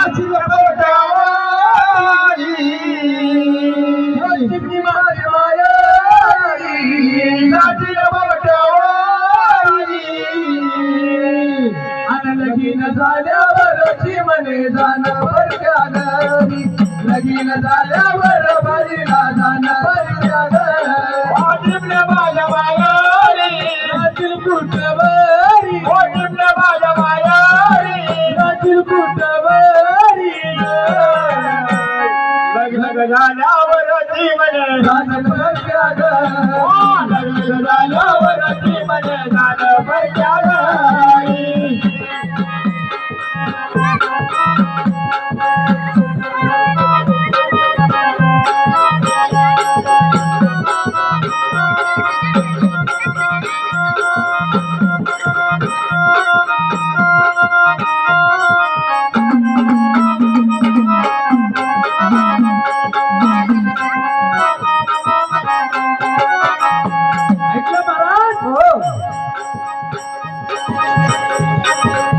नाचील पोटावारी चिमणी माझी मायारी नाचील पोटावारी अन लगीन झाल्यावर चिमणे जाणं परक्या घरी लगीन झाल्यावर बाईला जाणं परक्या घरी चिमण्या माझ्या मायारी नाचील पोटावारी चिमण्या माझ्या मायारी नाचील पोटावारी लग्न झाल्यावर चिमणे जाणं परक्या घरी लग्न झाल्यावर चिमणे जाणं परक्या घरी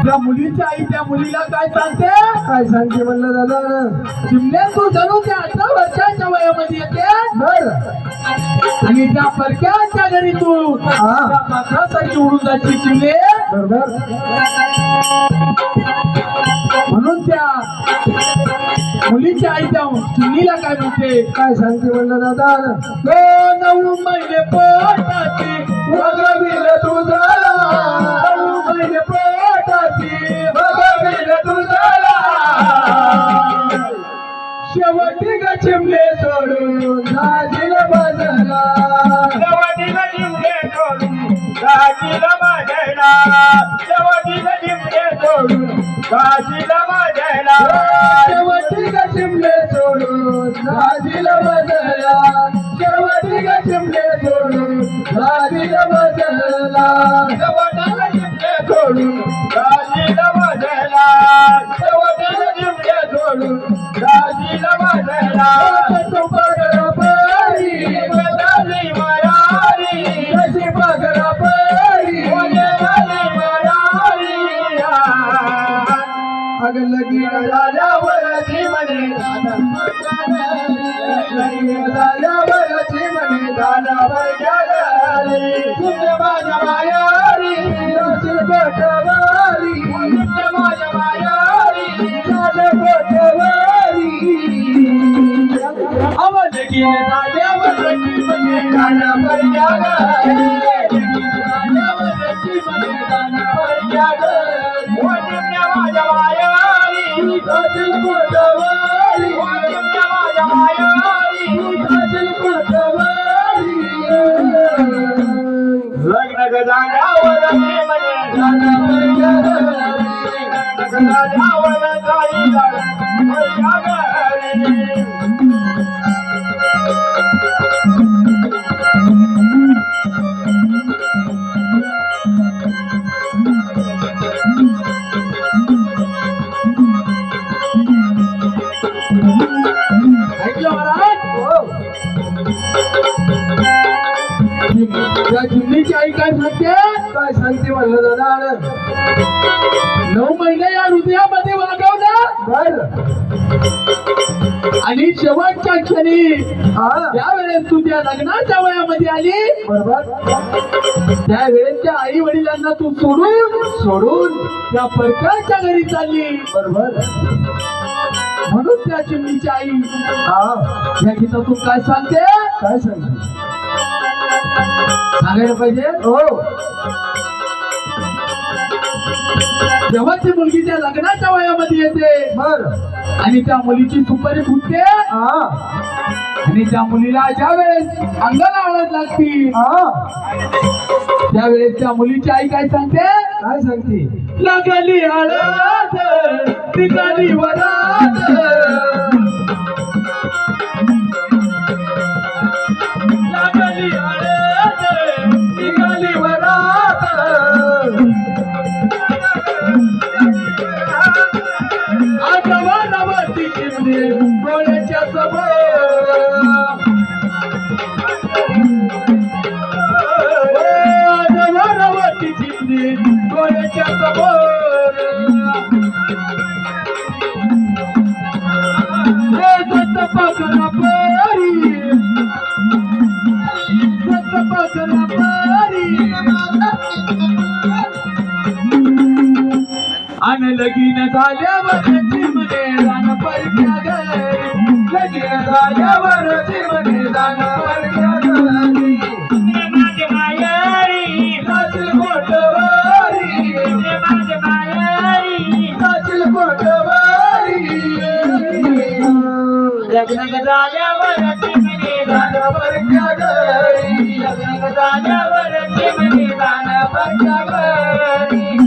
त्या मुलीची आई त्या मुलीला काय सांगते म्हणलं दादा चिमण्या तू जणू त्या 18 वर्षाच्या वयामध्ये येते बर आणि त्या परक्याच्या घरी तू त्या पाखरासाठी उडून जायची चिमणे बरोबर म्हणून त्या मुलीची आई त्या चिमणीला काय सांगते म्हणलं दादा 9 महिने पोटाची वगविल तुझला 9 महिने पोटाची वगविल तुझला शेवटी ग चिमणे सोडून जाजील बदला शेवटी ग चिमणे सोडून जाजील बदला शेवटी ग चिमणे सोडून जाजील बदला शेवटी ग चिमणे सोडून जाजील बदला शेवटी ग चिमणे सोडून जाजील बदला शेवटी ग चिमणे सोडून जाजील बदला शेवटी ग चिमणे सोडून जाजील बदला तू पगडा परी बदली मायारी कशी पगडा परी बदली मायारी अग लगीन झाल्यावर चिमणे लगीन झाल्यावर चिमणे झाला परक्या घरी चिमणे माझ्या मायारी नाचील पोटावारी चिमणे माझ्या मायारी नाचील पोटावारी अव लगीन झाल्यावर चिमणे झाला परक्या घरी लगीन झाल्यावर चिमणे झाला परक्या घरी चिमणे माझ्या मायारी नाचील पोटावारी चिमणे माझ्या मायारी नाचील पोटावारी लग्न झाल्यावर चिमणे झाला परक्या घरी लग्न झाल्यावर जाईला परक्या घरी त्या चिमणीची आई काय सांगते म्हणलं दादा 9 महिने या हृदयामध्ये वागवलं बर आणि शेवटच्या क्षणी त्यावेळेस तू त्या लग्नाच्या वयामध्ये आली बरोबर त्यावेळेस त्या आई वडिलांना तू सोडून त्या परक्याच्या घरी चालली बरोबर म्हणून त्या चिमणीची आई या गीतातून काय सांगते सांगायला पाहिजे हो जेव्हा ती मुलगी त्या लग्नाच्या वयामध्ये येते बर आणि त्या मुलीची सुपारी फुटते आणि त्या मुलीला ज्या वेळेस अंगाला हळद लागती त्यावेळेस त्या मुलीची आई काय सांगते लागली हळद निघाली वरात लागली हळद निघाली वरात आजवारावरती चिमणे डोळ्याच्या समोर आजवारावरती चिमणे डोळ्याच्या समोर आणि लगीन झाल्यावर म्हणे जाण परक्या घरी लगीन झाल्यावर म्हणे जाण परक्या घरी माझे मायारी काशील कोटवारी माझे मायारी काशील कोटवारी लग्न झाल्यावर म्हणे जाण परक्या घरी लग्न झाल्यावर म्हणे जाण परक्या घरी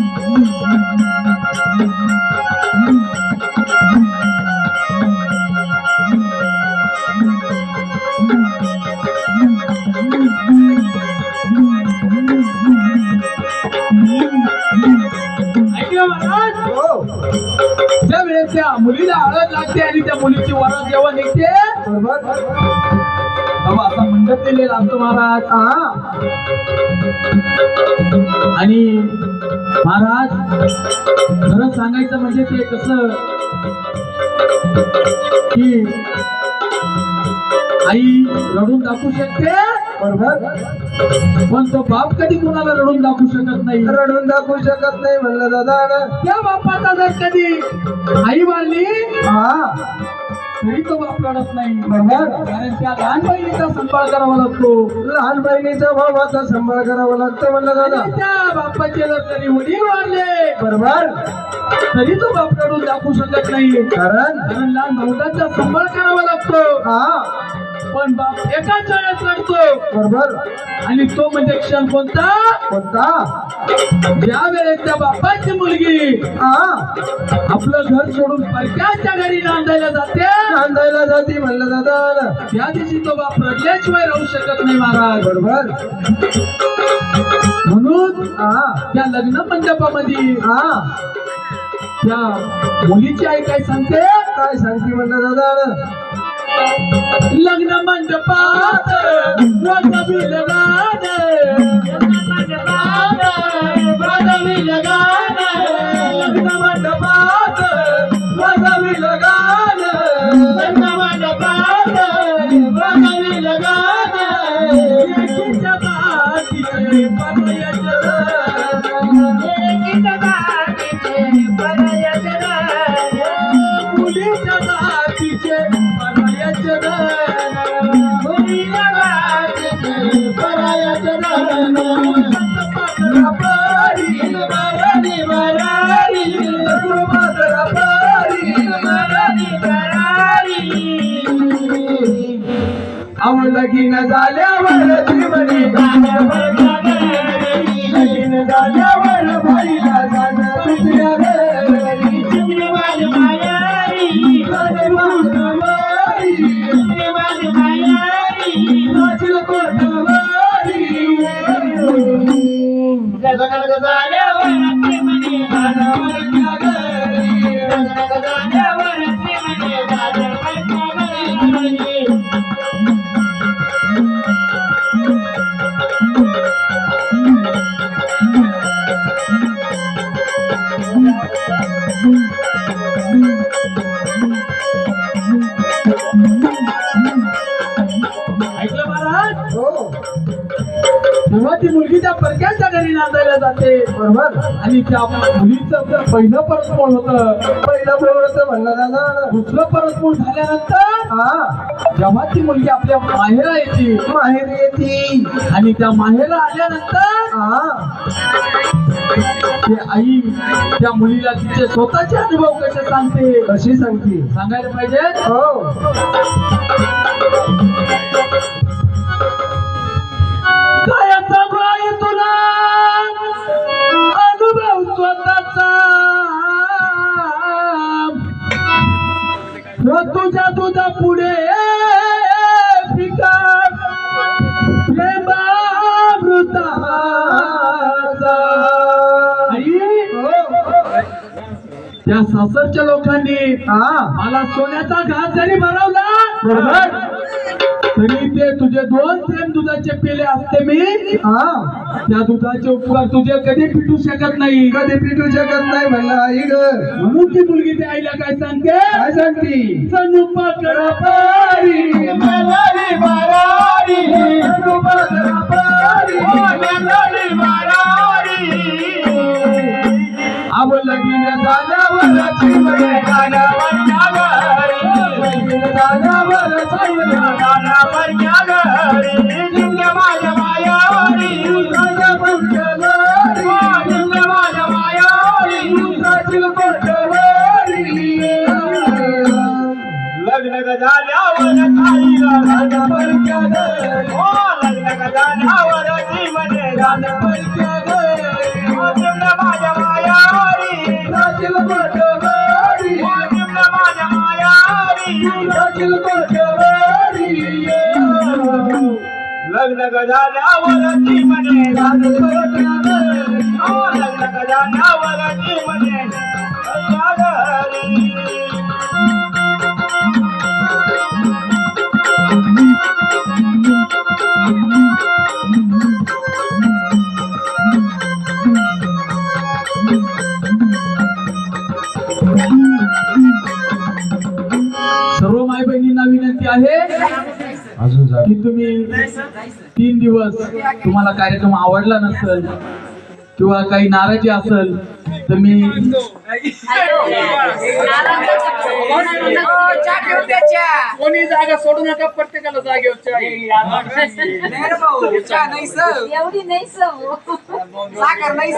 ज्या वेळेस त्या मुलीला हळद लागते आणि त्या मुलीची वरात जेव्हा निघते बरोबर तेव्हा असा मंडप दिलेला असतो महाराज आणि महाराज खरं सांगायचं म्हणजे ते कसं की आई रडून दाखवू शकते बरोबर पण तो बाप कधी कोणाला रडून दाखवू शकत नाही म्हणलं दादा त्या बापाचा जर कधी आई वाढली तरी तो बाप रडत नाही बरोबर कारण त्या लहान बहिणीचा सांभाळ करावा लागतो लहान बहिणीचा भावाचा सांभाळ करावा लागतो म्हणलं दादा त्या बापाचे जर कधी वडील वाढले बरोबर तरी तो बाप रडून दाखवू शकत नाही कारण लहान भाऊचा सांभाळ करावा लागतो पण बाप एकाच वेळेस रडतो बरोबर आणि तो म्हणजे क्षण कोणता ज्या वेळेस त्या बापाची मुलगी आपलं घर सोडून परक्याच्या घरी नांदायला जाते म्हणलं दादा त्या दिवशी तो बाप रडल्याशिवाय राहू शकत नाही महाराज बरोबर म्हणून त्या लग्न मंडपामध्ये त्या मुलीची आई काय सांगते म्हणलं दादा लग्न मंडपात वाजवी लगान लग्न मंडपात वाजवी लगान लग्न मंडपात वाजवी लगान एकीच्या बातीचे परयाचरण एकीच्या बातीचे परयाचरण मुलीच्या बातीचे लगीन झाल्यावर जीवनी लगीन झाल्यावर बाईला जाणं दुसऱ्या घरी माझी मायारी माझी मायारी माझी कोटवारी लग्न झाल्यावर जीवनी जाणं परक्या घरी लग्न झाल्यावर जीवनी जाणं परक्या घरी ऐकलं महाराज तेव्हा ती मुलगी त्या परक्याच्या घरी नांदायला जाते बरोबर आणि त्या मुलीचं पहिलं परतफोड होतं म्हणलं दादा दुसरं परतफोड झाल्यानंतर जेव्हा ती मुलगी आपल्या माहेरा येते आणि त्या माहेरा आल्यानंतर ते आई त्या मुलीला तिचे स्वतःचे अनुभव कसे सांगते सांगायला पाहिजे काय सांगू आई तुला अनुभव स्वतःचा तुझ्या दुधा पुढे फिका प्रेमामृता त्या सासरच्या लोकांनी मला सोन्याचा घास जरी भरवला बरोबर तरी ते तुझे 2 थेंब दुधाचे पेले असते मी त्या दुधाचे उपकार तुझे कधी पिटू शकत नाही म्हणलं आई ग म्हणून ती मुलगी त्या आईला काय सांगते सनुपा करा पारी मेलाडी माराडी सनुपा करा पारी मेलाडी माराडी अब लगी लगीन झाल्यावरची म्हणे गाण्यावरच्या घरी लगीन झाल्यावरची म्हणे गाण्यावरच्या घरी जिंक्या माझ्या मायावरी माझ्या पंचवारी जिंक्या माझ्या मायावरी जाशील पंचवारी लग्न झाल्यावर ताईला माझ्या परक्या घरी हो लग्न झाल्यावर ती म्हणे माझ्या परक्या घरी जिंक्या माझ्या मायावरी जाशील पंचवारी जिंक्या माझ्या मायावरी जाशील पंचवारी लग्न झाल्यावर ती म्हणे माझ्या परक्या घरी लग्न झाल्यावर ती म्हणे घरी सर्व माय बहिणींना विनंती आहे की तुम्ही 3 दिवस तुम्हाला कार्यक्रम आवडला नसेल किंवा काही नाराजी असेल तर मी कोणी जागा सोडू नका प्रत्येकाला जागेवर एवढी नाही सव साखर नाही